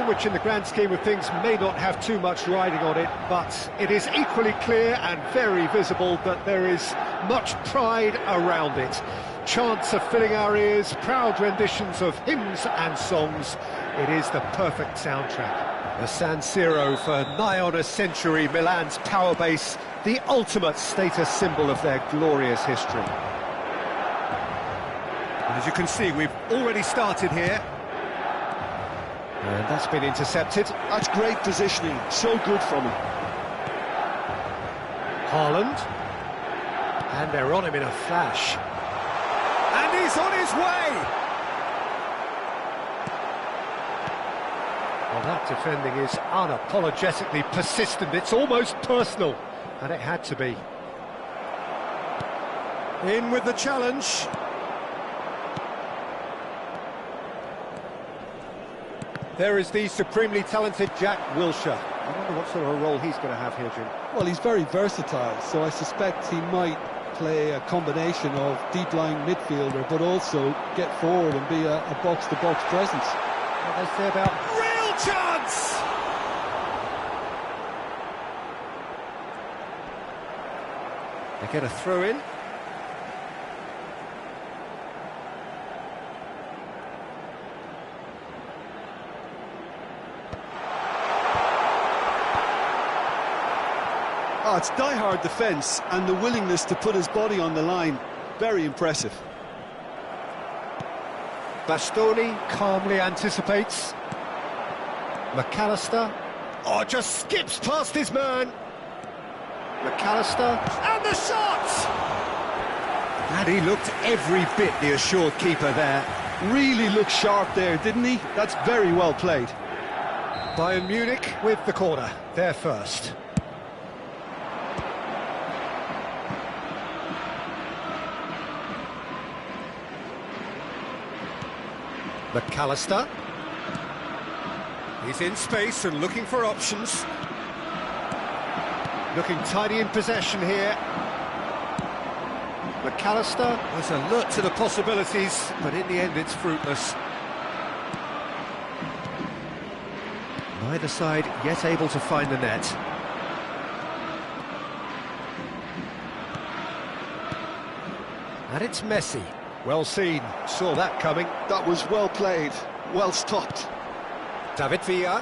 which in the grand scheme of things may not have too much riding on it, but it is equally clear and very visible that there is much pride around it. Chants are filling our ears, proud renditions of hymns and songs. It is the perfect soundtrack. The San Siro for nigh on a century, Milan's power base, the ultimate status symbol of their glorious history. And as you can see, we've already started here. And that's been intercepted. That's great positioning, so good from him. Haaland. And they're on him in a flash. And he's on his way! Well, that defending is unapologetically persistent. It's almost personal. And it had to be. In with the challenge. There is the supremely talented Jack Wilshere. I wonder what sort of a role he's going to have here, Jim. Well, he's very versatile, so I suspect he might play a combination of deep-lying midfielder, but also get forward and be a box-to-box presence. What they say about real chance! They get a throw in. Oh, it's die-hard defence and the willingness to put his body on the line. Very impressive. Bastoni calmly anticipates. McAllister. Oh, just skips past his man. McAllister. And the shot! And he looked every bit the assured keeper there. Really looked sharp there, didn't he? That's very well played. Bayern Munich with the corner. They're first. McAllister. He's in space and looking for options. Looking tidy in possession here. McAllister was alert to the possibilities, but in the end it's fruitless. Neither side yet able to find the net. And it's Messi. Well seen, saw that coming. That was well played, well stopped. David Villa.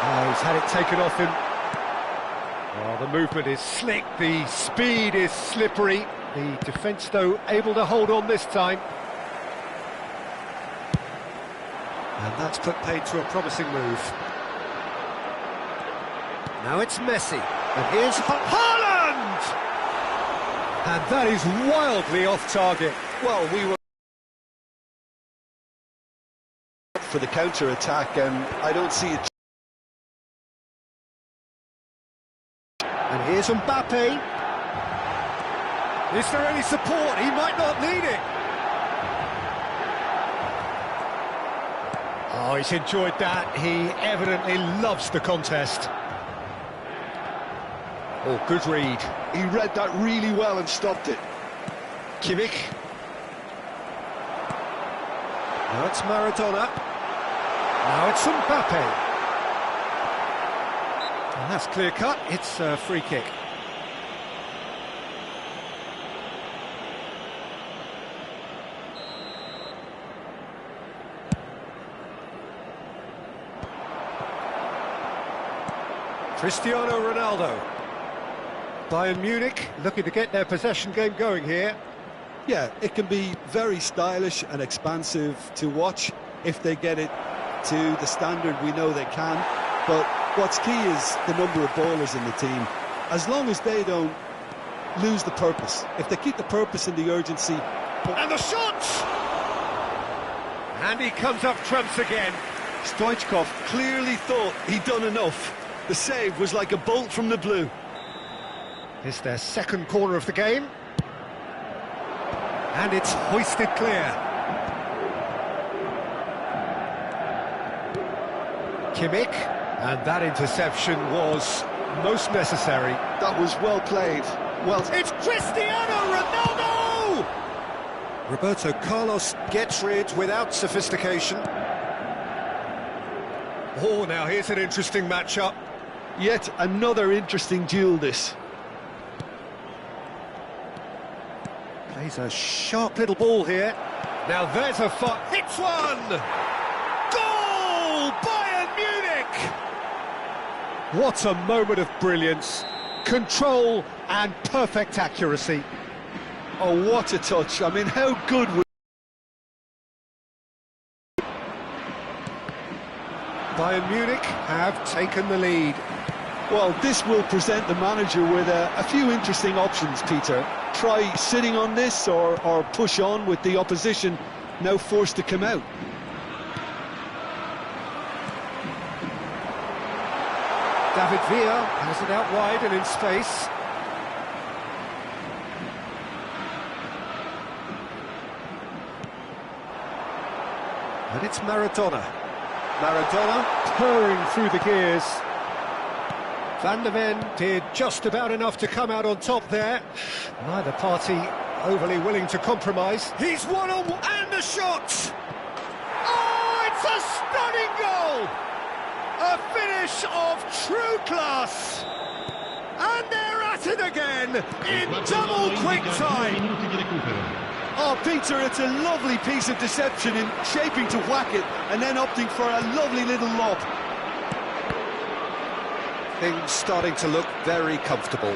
Oh, he's had it taken off him. Oh, the movement is slick, the speed is slippery. The defence, though, able to hold on this time. And that's put paid to a promising move. Now it's Messi. And here's Haaland! And that is wildly off target. Well, we were for the counter-attack, and I don't see it. And here's Mbappe. Is there any support? He might not need it. Oh, he's enjoyed that. He evidently loves the contest. Oh, good read. He read that really well and stopped it. Kimmich. Now it's Maradona. Now it's Mbappe. And that's clear cut. It's a free kick. Cristiano Ronaldo. Bayern Munich looking to get their possession game going here. Yeah, it can be very stylish and expansive to watch if they get it to the standard we know they can. But what's key is the number of ballers in the team. As long as they don't lose the purpose, if they keep the purpose and the urgency. And the shot! And he comes up trumps again. Stoichkov clearly thought he'd done enough. The save was like a bolt from the blue. It's their second corner of the game. And it's hoisted clear. Kimmich. And that interception was most necessary. That was well played. Well, it's Cristiano Ronaldo! Roberto Carlos gets rid without sophistication. Oh, now here's an interesting matchup. Yet another interesting duel, this. Plays a sharp little ball here. Now there's a hits one! Goal! Bayern Munich! What a moment of brilliance. Control and perfect accuracy. Oh, what a touch. I mean, how good would... Bayern Munich have taken the lead. Well, this will present the manager with a few interesting options, Peter. Try sitting on this or push on with the opposition now forced to come out. David Villa has it out wide and in space. And it's Maradona. Maradona purring through the gears. Van der Ven did just about enough to come out on top there. Neither party overly willing to compromise. He's one-on-one and a shot! Oh, it's a stunning goal! A finish of true class! And they're at it again in double quick time! Oh, Peter, it's a lovely piece of deception in shaping to whack it and then opting for a lovely little lob. Things starting to look very comfortable.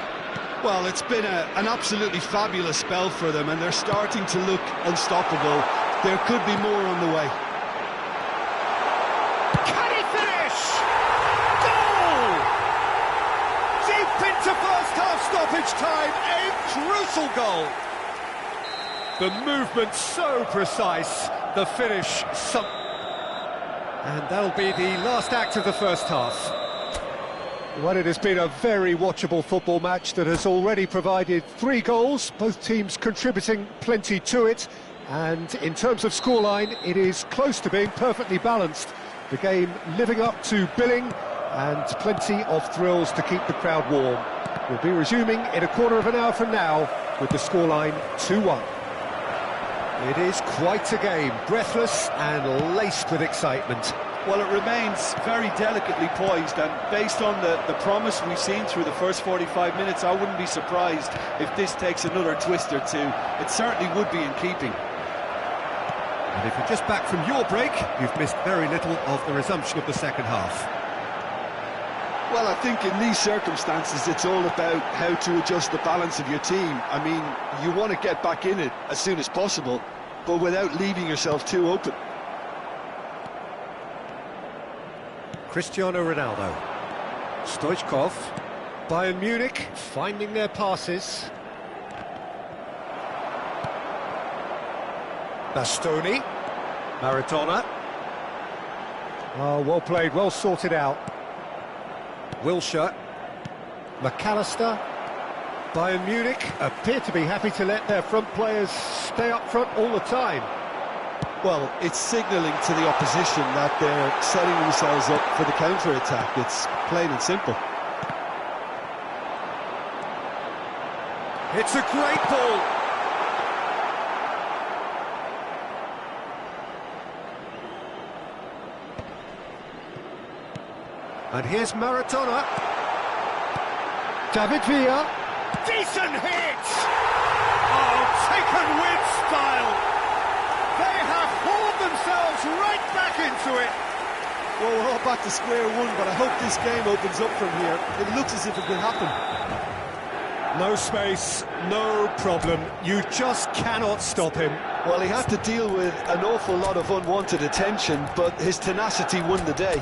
Well, it's been an absolutely fabulous spell for them and they're starting to look unstoppable. There could be more on the way. Can he finish? Goal! Deep into first half stoppage time, a crucial goal. The movement so precise, the finish and that'll be the last act of the first half. Well, it has been a very watchable football match that has already provided 3 goals, both teams contributing plenty to it, and in terms of scoreline, it is close to being perfectly balanced. The game living up to billing, and plenty of thrills to keep the crowd warm. We'll be resuming in a quarter of an hour from now with the scoreline 2-1. It is quite a game, breathless and laced with excitement. Well, it remains very delicately poised, and based on the promise we've seen through the first 45 minutes, I wouldn't be surprised if this takes another twist or two. It certainly would be in keeping. And if you're just back from your break, you've missed very little of the resumption of the second half. Well, I think in these circumstances, it's all about how to adjust the balance of your team. I mean, you want to get back in it as soon as possible, but without leaving yourself too open. Cristiano Ronaldo. Stoichkov. Bayern Munich finding their passes. Bastoni. Maradona. Oh, well played, well sorted out. Wilshere. McAllister. Bayern Munich appear to be happy to let their front players stay up front all the time. Well, it's signalling to the opposition that they're setting themselves up for the counter-attack. It's plain and simple. It's a great ball. And here's Maradona. David Villa. Decent hit! Oh, taken with style. They have hauled themselves right back into it. Well, we're all back to square one, but I hope this game opens up from here. It looks as if it could happen. No space, no problem. You just cannot stop him. Well, he had to deal with an awful lot of unwanted attention, but his tenacity won the day.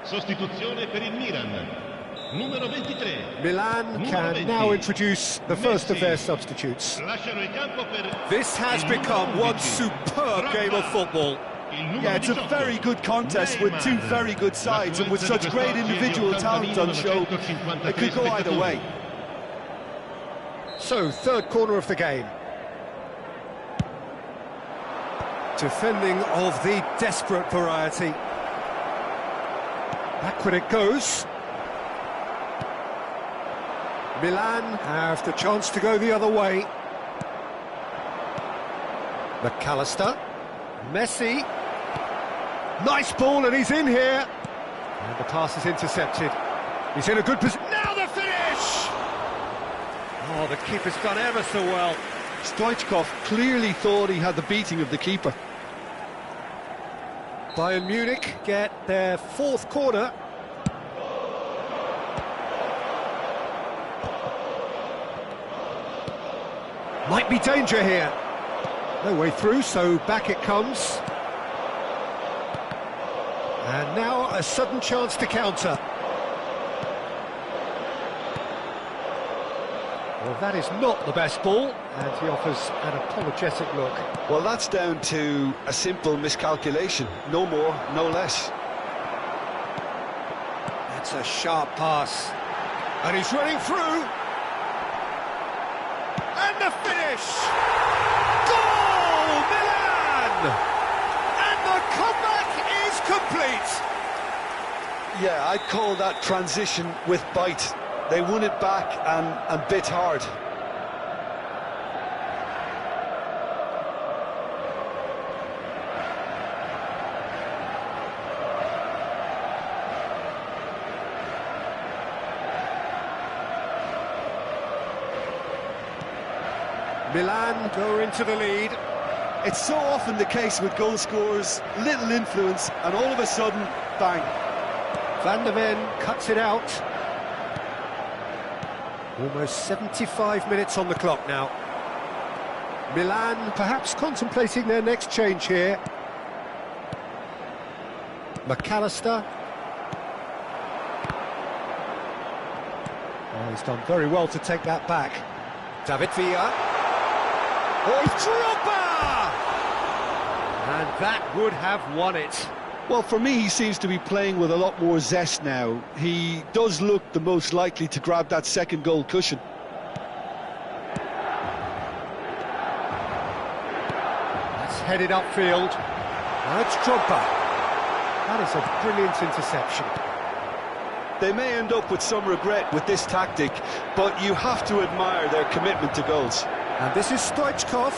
Sostituzione per il Milan. Numero 23. Milan can now introduce the first of their substitutes. This has become one superb game of football. Yeah, it's a very good contest with two very good sides, and with such great individual talent on show, it could go either way. So, third corner of the game. Defending of the desperate variety. Backward it goes. Milan have the chance to go the other way. McAllister. Messi. Nice ball, and he's in here. And the pass is intercepted. He's in a good position. Now the finish! Oh, the keeper's done ever so well. Stoichkov clearly thought he had the beating of the keeper. Bayern Munich get their fourth corner. Might be danger here. No way through, so back it comes. And now a sudden chance to counter. Well, that is not the best ball, and he offers an apologetic look. Well, that's down to a simple miscalculation. No more, no less. That's a sharp pass. And he's running through. And the finish! Goal, Milan! And the comeback is complete. Yeah, I'd call that transition with bite. They won it back and bit hard. Milan go into the lead. It's so often the case with goal scorers, little influence, and all of a sudden, bang. Van der Ven cuts it out. Almost 75 minutes on the clock now. Milan perhaps contemplating their next change here. McAllister. Oh, he's done very well to take that back. David Villa. Oh, Drogba! And that would have won it. Well, for me, he seems to be playing with a lot more zest now. He does look the most likely to grab that second goal cushion. That's headed upfield. Now it's Drogba. That is a brilliant interception. They may end up with some regret with this tactic, but you have to admire their commitment to goals. And this is Stoichkov.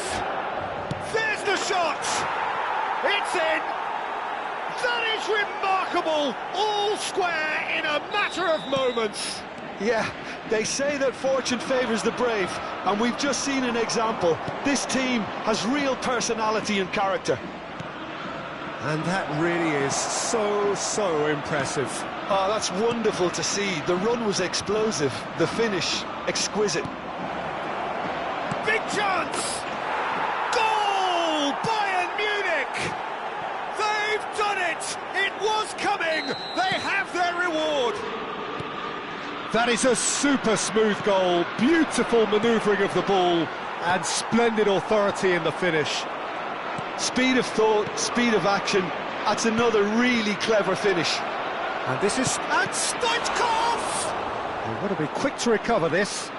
There's the shot! It's in! That is remarkable! All square in a matter of moments. Yeah, they say that fortune favours the brave, and we've just seen an example. This team has real personality and character. And that really is so impressive. Oh, that's wonderful to see. The run was explosive, the finish exquisite. Big chance! Goal! Bayern Munich! They've done it! It was coming! They have their reward! That is a super smooth goal, beautiful manoeuvring of the ball, and splendid authority in the finish. Speed of thought, speed of action, that's another really clever finish. And this is... and Stoichkov! They've got to be quick to recover this.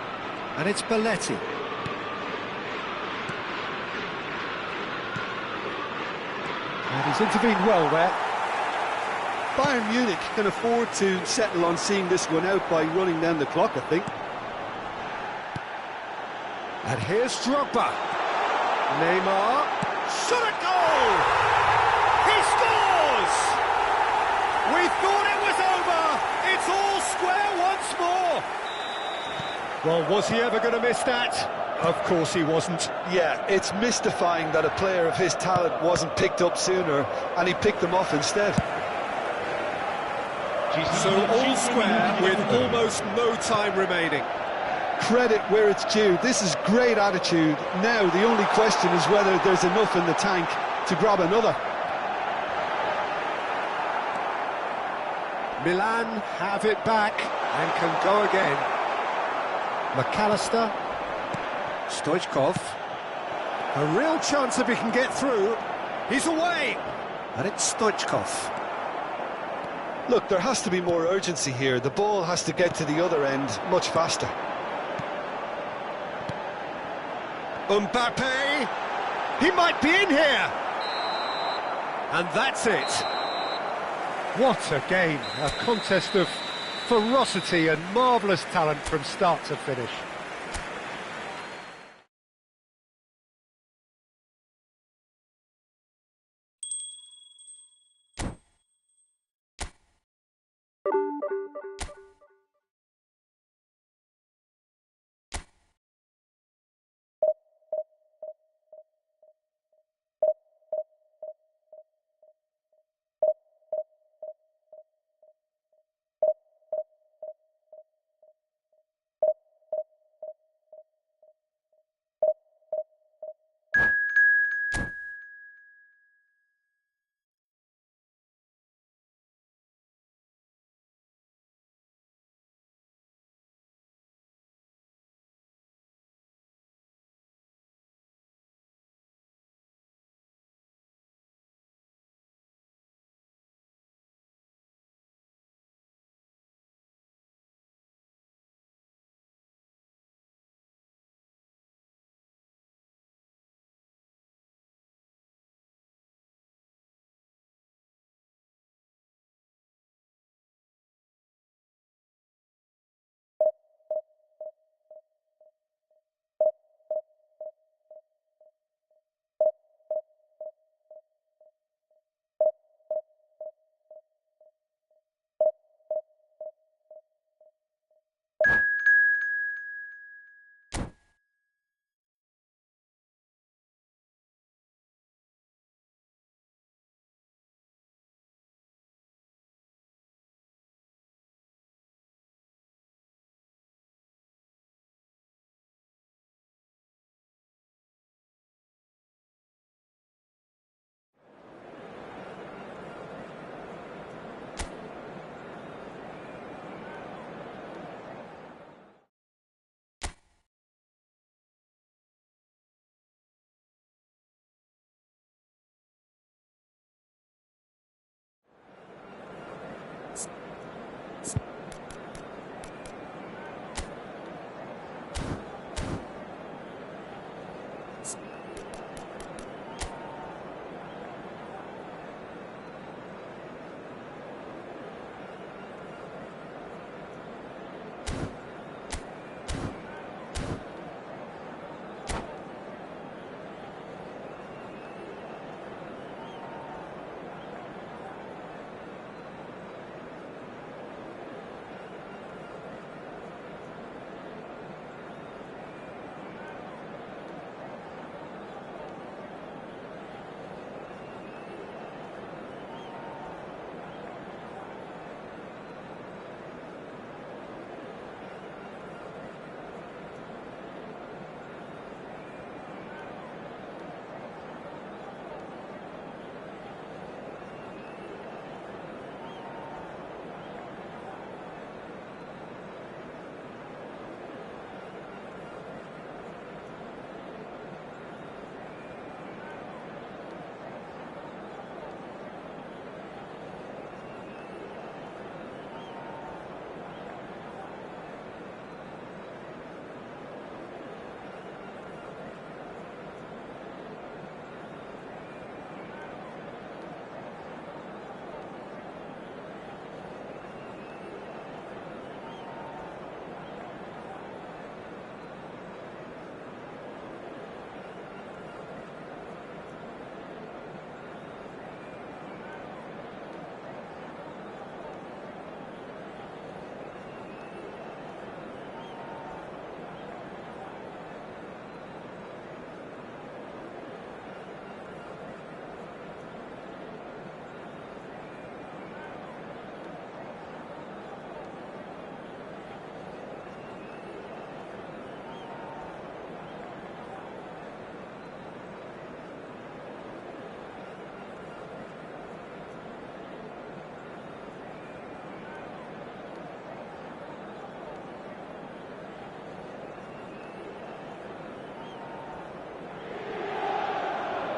And it's Belletti. And he's intervened well there. Bayern Munich can afford to settle on seeing this one out by running down the clock, I think. And here's Drogba. Neymar. Shot at goal! He scores! We thought it was over. It's all square once more. Well, was he ever going to miss that? Of course he wasn't. Yeah, it's mystifying that a player of his talent wasn't picked up sooner, and he picked them off instead. So all square with almost no time remaining. Credit where it's due. This is great attitude. Now the only question is whether there's enough in the tank to grab another. Milan have it back and can go again. McAllister. Stoichkov. A real chance if he can get through. He's away. And it's Stoichkov. Look, there has to be more urgency here. The ball has to get to the other end much faster. Mbappe. He might be in here. And that's it. What a game. A contest of ferocity and marvellous talent from start to finish.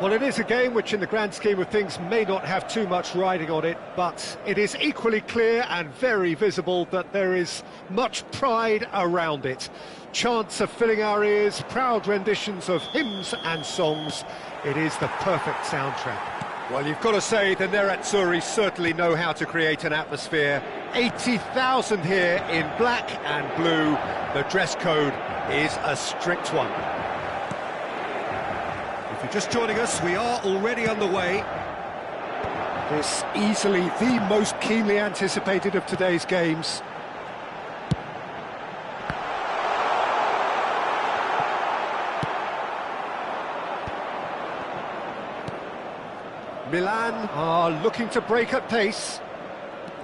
Well, it is a game which, in the grand scheme of things, may not have too much riding on it, but it is equally clear and very visible that there is much pride around it. Chants are filling our ears, proud renditions of hymns and songs. It is the perfect soundtrack. Well, you've got to say the Nerazzurri certainly know how to create an atmosphere, 80,000 here in black and blue. The dress code is a strict one. If you're just joining us, we are already underway. This easily the most keenly anticipated of today's games. Milan are looking to break at pace.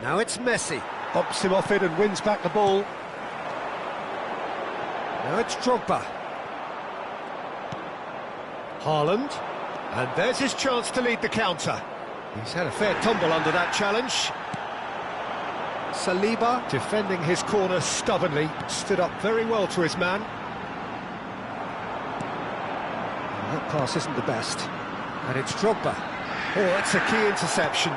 Now it's Messi. Bumps him off it and wins back the ball. Now it's Drogba. Haaland. And there's his chance to lead the counter. He's had a fair tumble under that challenge. Saliba, defending his corner stubbornly, stood up very well to his man. And that pass isn't the best. And it's Drogba. Oh, that's a key interception.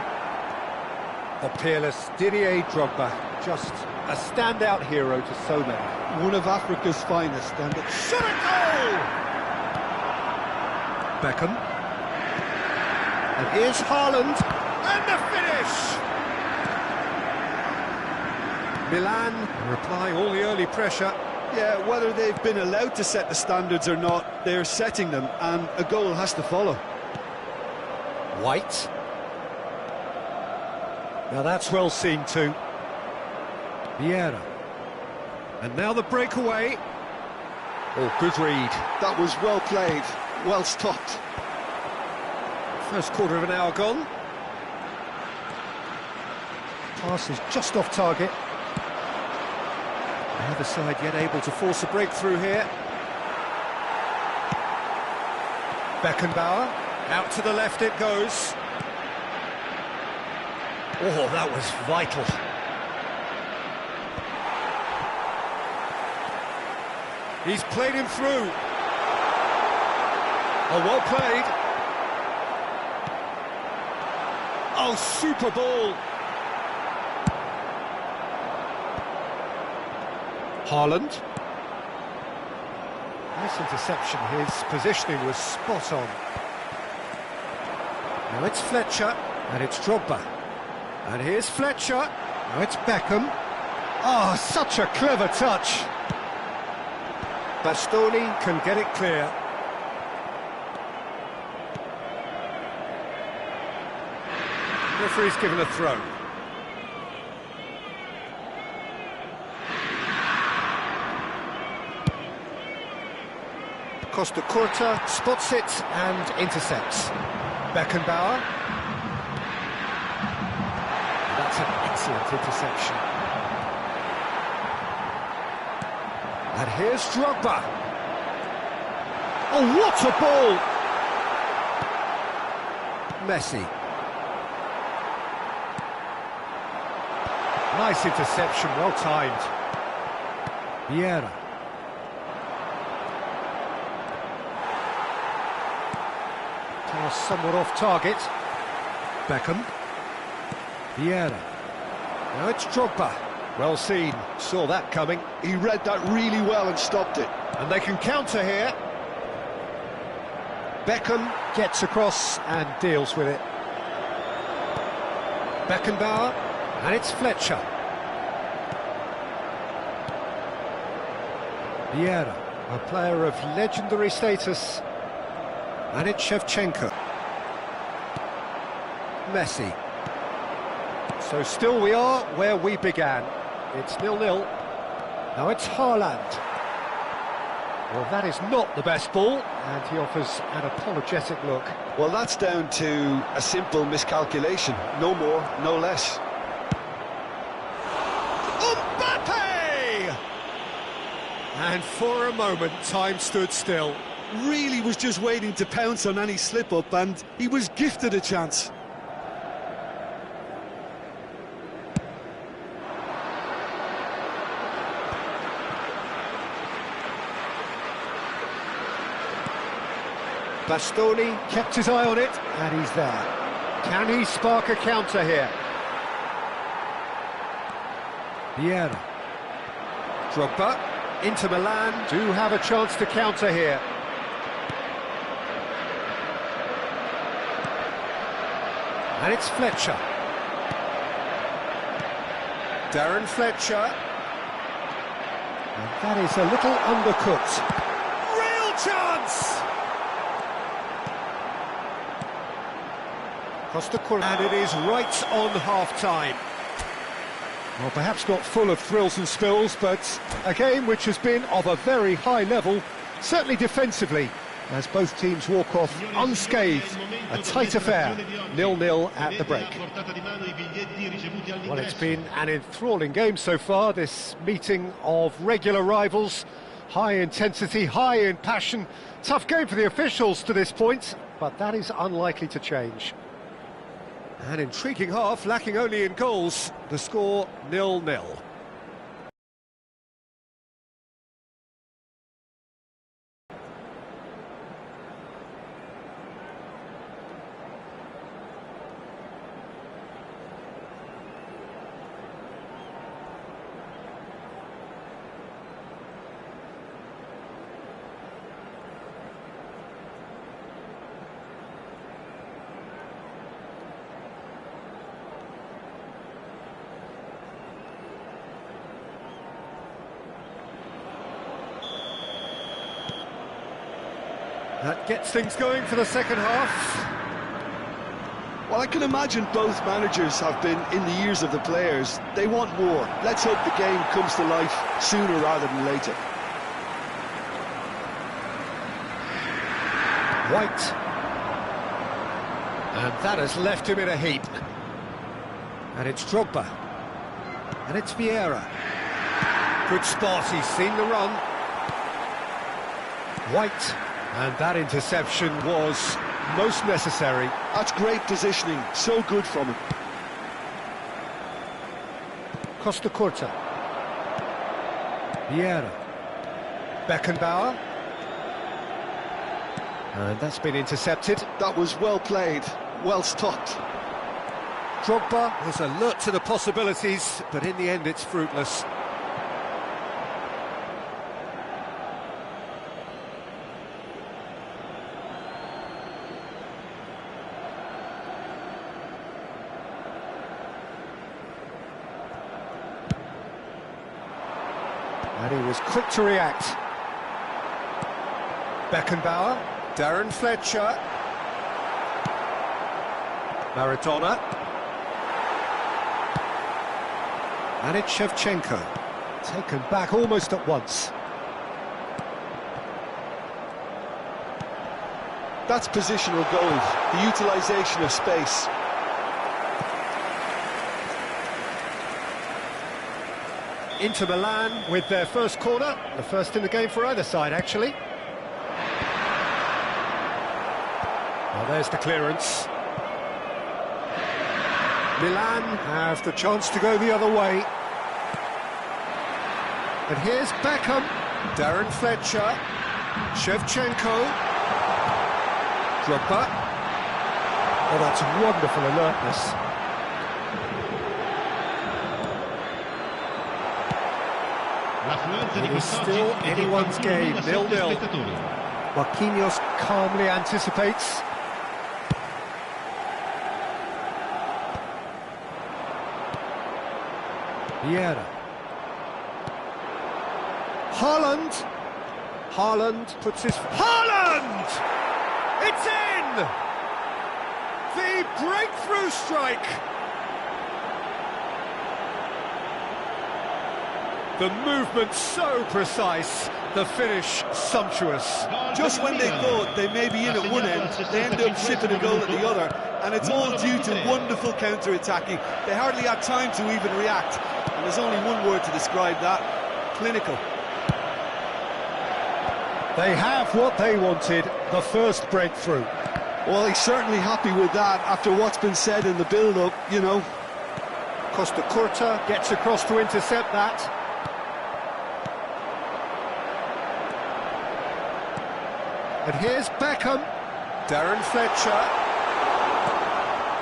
The peerless Didier Drogba, just a standout hero to so many. One of Africa's finest, and it's Shot a goal! Beckham. And here's Haaland, and the finish! Milan replying all the early pressure. Yeah, whether they've been allowed to set the standards or not, they're setting them, and a goal has to follow. White. Now that's well seen too. Vieira. And now the breakaway. Oh, good read. That was well played, well stopped. First quarter of an hour gone. Pass is just off target. The other side yet able to force a breakthrough here. Beckenbauer. Out to the left it goes. Oh, that was vital. He's played him through. Oh, well played. Oh, super ball. Haaland. Nice interception. His positioning was spot on. Now it's Fletcher, and it's Drogba. And here's Fletcher. Now it's Beckham. Oh, such a clever touch. Bastoni can get it clear. Referee's given a throw. Costa Curta spots it and intercepts. Beckenbauer. That's an excellent interception. And here's Drogba. Oh, what a ball! Messi. Nice interception, well timed. Vieira. Pass somewhat off target. Beckham. Vieira. Now it's Drogba. Well seen, saw that coming. He read that really well and stopped it. And they can counter here. Beckham gets across and deals with it. Beckenbauer, and it's Fletcher. Vieira, a player of legendary status. And it's Shevchenko. Messi. So still we are where we began. It's 0-0. Now it's Haaland. Well, that is not the best ball, and he offers an apologetic look. Well, that's down to a simple miscalculation. No more, no less. Mbappe! And for a moment, time stood still. Really was just waiting to pounce on any slip-up, and he was gifted a chance. Bastoni kept his eye on it, and he's there. Can he spark a counter here? Vieira. Drogba. Inter Milan do have a chance to counter here. And it's Fletcher. Darren Fletcher. And that is a little undercooked. Real chance! Costa Curta. And it is right on half-time. Well, perhaps not full of thrills and spills, but a game which has been of a very high level, certainly defensively, as both teams walk off unscathed. A tight affair, 0-0 at the break. Well, it's been an enthralling game so far, this meeting of regular rivals. High intensity, high in passion. Tough game for the officials to this point, but that is unlikely to change. An intriguing half, lacking only in goals. The score 0-0. That gets things going for the second half. Well, I can imagine both managers have been in the ears of the players. They want more. Let's hope the game comes to life sooner rather than later. White. And that has left him in a heap. And it's Drogba. And it's Vieira. Good spot, he's seen the run. White. And that interception was most necessary. That's great positioning, so good from him. Costa Curta. Vieira. Beckenbauer. And that's been intercepted. That was well played, well stopped. Drogba was alert to the possibilities, but in the end it's fruitless. And he was quick to react. Beckenbauer, Darren Fletcher, Maradona, and it's Shevchenko, taken back almost at once. That's positional goal, the utilisation of space. Inter Milan with their first corner, the first in the game for either side, actually. Well, there's the clearance. Milan have the chance to go the other way. And here's Beckham, Darren Fletcher, Shevchenko, Drogba. Oh, that's wonderful alertness. It is still anyone's game, 0-0. Marquinhos calmly anticipates. Vieira. Haaland puts his... Haaland! It's in! The breakthrough strike! The movement so precise, the finish sumptuous. Just when they thought they may be in at one end, they end up shipping a goal at the other, and it's all due to wonderful counter-attacking. They hardly had time to even react, and there's only one word to describe that: clinical. They have what they wanted, the first breakthrough. Well, he's certainly happy with that after what's been said in the build-up, you know. Costa Curta gets across to intercept that. And here's Beckham, Darren Fletcher,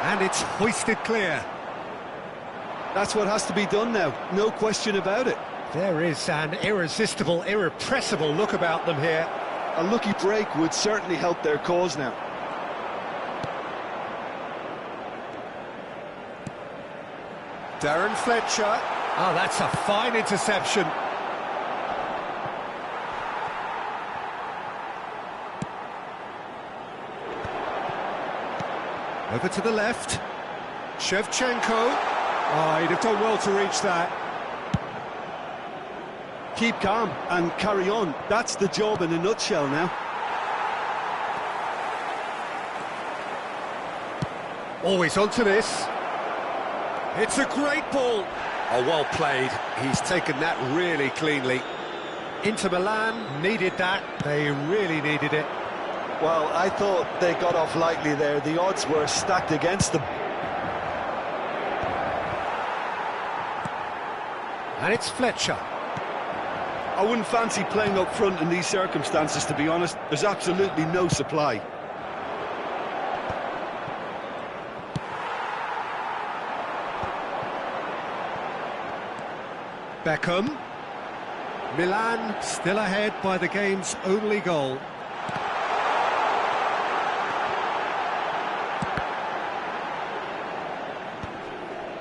and it's hoisted clear. That's what has to be done now, no question about it. There is an irresistible, irrepressible look about them here. A lucky break would certainly help their cause now. Darren Fletcher, Oh, that's a fine interception. Over to the left. Shevchenko. Oh, he'd have done well to reach that. Keep calm and carry on. That's the job in a nutshell now. Always onto this. It's a great ball. Oh, well played. He's taken that really cleanly. Inter Milan needed that. They really needed it. Well, I thought they got off lightly there. The odds were stacked against them. And it's Fletcher. I wouldn't fancy playing up front in these circumstances, to be honest. There's absolutely no supply. Beckham. Milan still ahead by the game's only goal.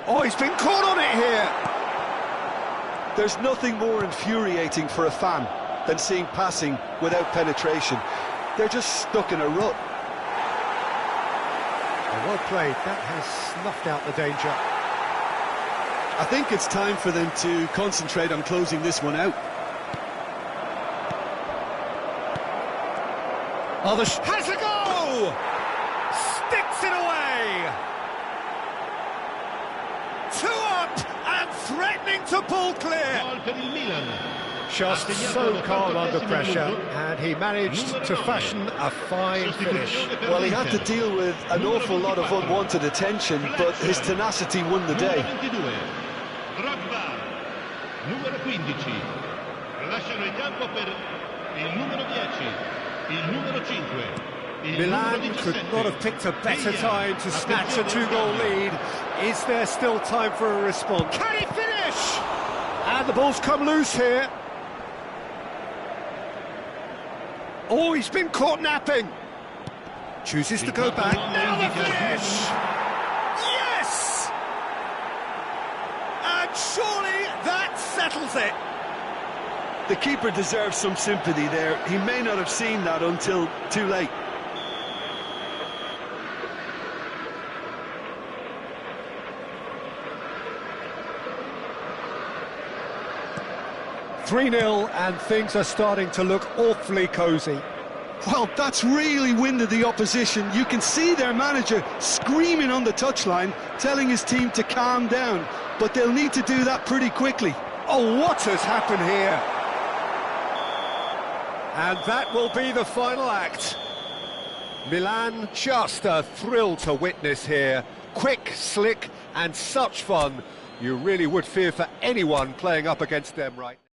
Oh, he's been caught on it here. There's nothing more infuriating for a fan than seeing passing without penetration. They're just stuck in a rut. Well played. That has snuffed out the danger. I think it's time for them to concentrate on closing this one out. Oh, has a go! Sticks it away! 2 up and threatening to pull clear. Gol per il Milan. Just so calm under pressure, and he managed to fashion a fine finish. Well, he had to deal with an awful lot of unwanted attention, but his tenacity won the day. Drogba, numero 15. Lasciano il campo per il numero 10, il numero 5. Milan could not have picked a better time to snatch a 2-goal lead. Is there still time for a response? Can he finish? And the ball's come loose here. Oh, he's been caught napping. Chooses to go back. Now the finish! Yes! And surely that settles it. The keeper deserves some sympathy there. He may not have seen that until too late. (3-0) and things are starting to look awfully cosy. Well, that's really winded the opposition. You can see their manager screaming on the touchline, telling his team to calm down. But they'll need to do that pretty quickly. Oh, what has happened here? And that will be the final act. Milan, just a thrill to witness here. Quick, slick, and such fun. You really would fear for anyone playing up against them right now.